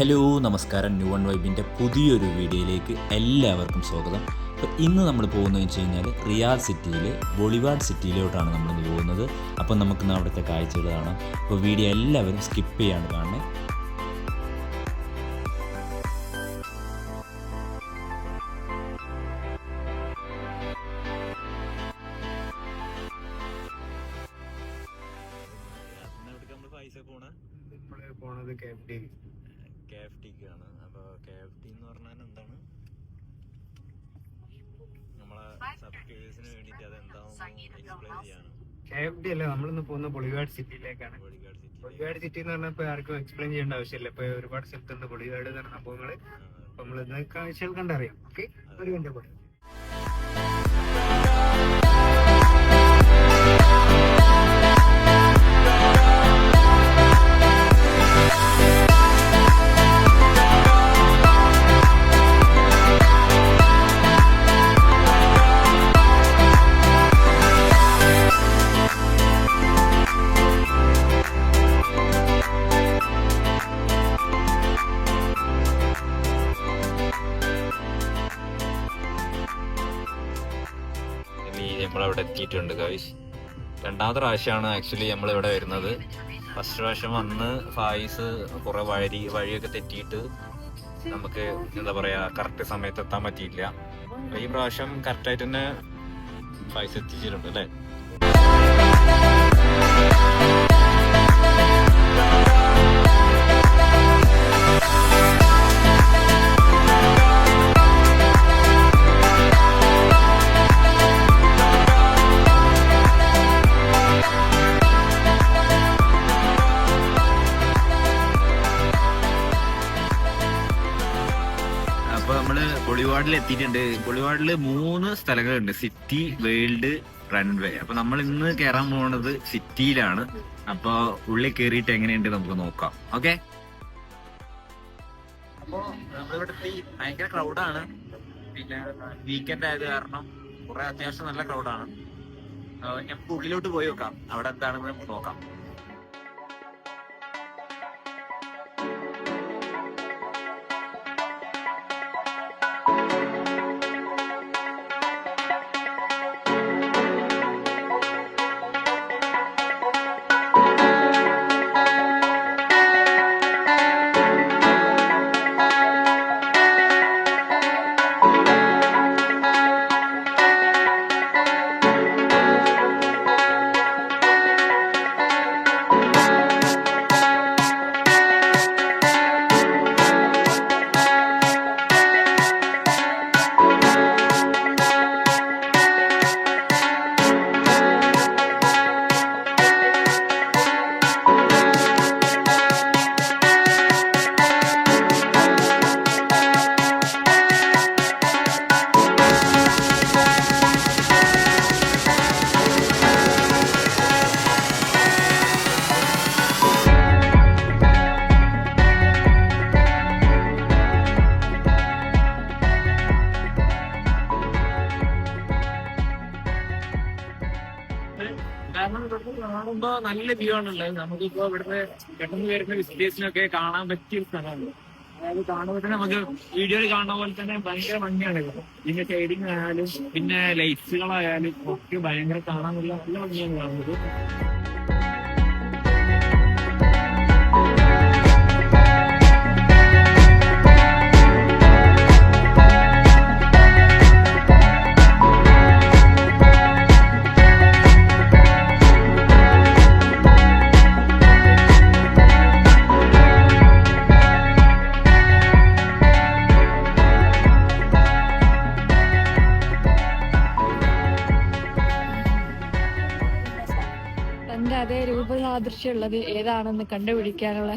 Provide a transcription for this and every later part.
Hello നമസ്കാരം, new one വൈബിൻ്റെ പുതിയൊരു വീഡിയോയിലേക്ക് എല്ലാവർക്കും സ്വാഗതം. അപ്പോൾ ഇന്ന് നമ്മൾ പോകുന്നതെന്ന് വെച്ച് കഴിഞ്ഞാൽ റിയാദ് സിറ്റിയിലെ ബൊളിവാർഡ് സിറ്റിയിലോട്ടാണ് നമ്മളിന്ന് പോകുന്നത്. അപ്പോൾ നമുക്കിന്ന് അവിടുത്തെ കാഴ്ചകൾ കാണാം. അപ്പോൾ വീഡിയോ എല്ലാവരും സ്കിപ്പ് ചെയ്യാണ്ട് കാണണേ. പോണത് KFT KFTക്കാണ്. അപ്പോൾ KFT എന്ന് പറഞ്ഞാൽ എന്താണ്? നമ്മളെ സബ്സ്ക്രൈബേഴ്സിന് വേണ്ടിയിട്ട് അത് എന്താണെന്ന് എക്സ്പ്ലെയിൻ ചെയ്യാണ്. KFT അല്ല, നമ്മളിന്ന് പോകുന്ന ബൊളിവാർഡ് സിറ്റിയിലേക്കാണ്. ബൊളിവാർഡ് സിറ്റി എന്ന് പറഞ്ഞാൽ ഇപ്പൊ ആർക്കും എക്സ്പ്ലെയിൻ ചെയ്യേണ്ട ആവശ്യമില്ല. ഇപ്പൊ ഒരുപാട് സ്ഥലത്തുണ്ട് ബൊളിവാർഡ് എന്ന് പറഞ്ഞ സംഭവങ്ങള്. അപ്പൊ നമ്മളിന്ന് കാഴ്ചകൾ കണ്ടറിയാം. ഓക്കെ, ഒരു മിനിറ്റ് പോയി. നമ്മളവിടെ എത്തിയിട്ടുണ്ട് ഗൈസ്. രണ്ടാമത്തെ പ്രാവശ്യമാണ് ആക്ച്വലി നമ്മളിവിടെ വരുന്നത്. ഫസ്റ്റ് പ്രാവശ്യം വന്ന് ഫായിസ് കുറെ വഴിയൊക്കെ തെറ്റിയിട്ട് നമുക്ക് എന്താ പറയാ കറക്റ്റ് സമയത്ത് എത്താൻ പറ്റിയില്ല. ഈ പ്രാവശ്യം കറക്റ്റായിട്ട് തന്നെ ഫായിസ് എത്തിച്ചിട്ടുണ്ട് അല്ലേ. നമ്മള് ബൊളിവാർഡിൽ എത്തിയിട്ടുണ്ട്. ബൊളിവാർഡില് 3 സ്ഥലങ്ങളുണ്ട്: സിറ്റി, വേൾഡ്, റൺവേ. അപ്പൊ നമ്മൾ ഇന്ന് കയറാൻ പോകുന്നത് സിറ്റിയിലാണ്. അപ്പൊ ഉള്ളിൽ കയറിയിട്ട് എങ്ങനെയുണ്ട് നമുക്ക് നോക്കാം. ഓക്കെ, അപ്പൊ നമ്മളിവിടെ എത്തി. ഭയങ്കര ക്രൗഡാണ്. പിന്നെ വീക്കെൻഡ് ആയത് കാരണം കുറെ അത്യാവശ്യം നല്ല ക്രൗഡാണ്. നമുക്ക് ഉള്ളിലോട്ട് പോയി നോക്കാം, അവിടെ എന്താണെന്ന് നമുക്ക് നോക്കാം. കാരണം ഇതൊക്കെ കാണുമ്പോ നല്ല വ്യൂ ആണുള്ളത്. നമുക്കിപ്പോ ഇവിടുത്തെ പെട്ടെന്ന് വരുന്ന വിസിറ്റേഴ്സിനൊക്കെ കാണാൻ പറ്റിയ സ്ഥലമാണ്. അതായത് കാണുമ്പോൾ തന്നെ നമുക്ക് വീഡിയോയിൽ കാണുന്ന പോലെ തന്നെ ഭയങ്കര ഭംഗിയാണ്. ഇതിന്റെ ഷെയ്ഡിങ് ആയാലും പിന്നെ ലൈറ്റ്സുകളായാലും ഒക്കെ ഭയങ്കര കാണാനുള്ള നല്ല ഭംഗിയാണ് കാണുന്നത്. അതേ രൂപസാദൃശ്യമുള്ളത് ഏതാണെന്ന് കണ്ടുപിടിക്കാനുള്ള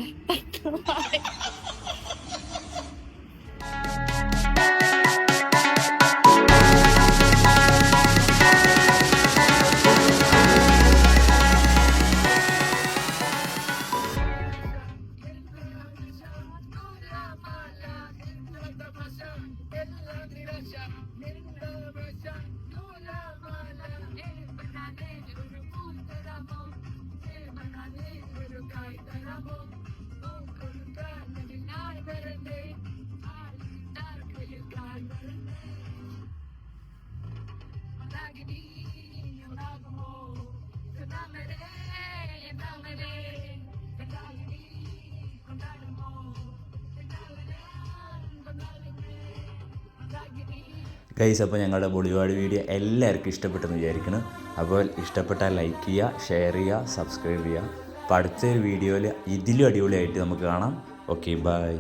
ഗൈസ്, അപ്പോൾ ഞങ്ങളുടെ ബോളിവുഡ് വീഡിയോ എല്ലാവർക്കും ഇഷ്ടപ്പെട്ടെന്ന് വിചാരിക്കുന്നു. അപ്പോൾ ഇഷ്ടപ്പെട്ടാൽ ലൈക്ക് ചെയ്യുക, ഷെയർ ചെയ്യുക, സബ്സ്ക്രൈബ് ചെയ്യുക. അപ്പോൾ അടുത്തൊരു വീഡിയോയിൽ ഇതിലും അടിപൊളിയായിട്ട് നമുക്ക് കാണാം. Okay, bye.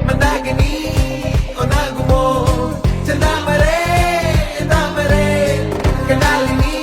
Mandagini o nagumo, Chandamare, Damare, Kandalini.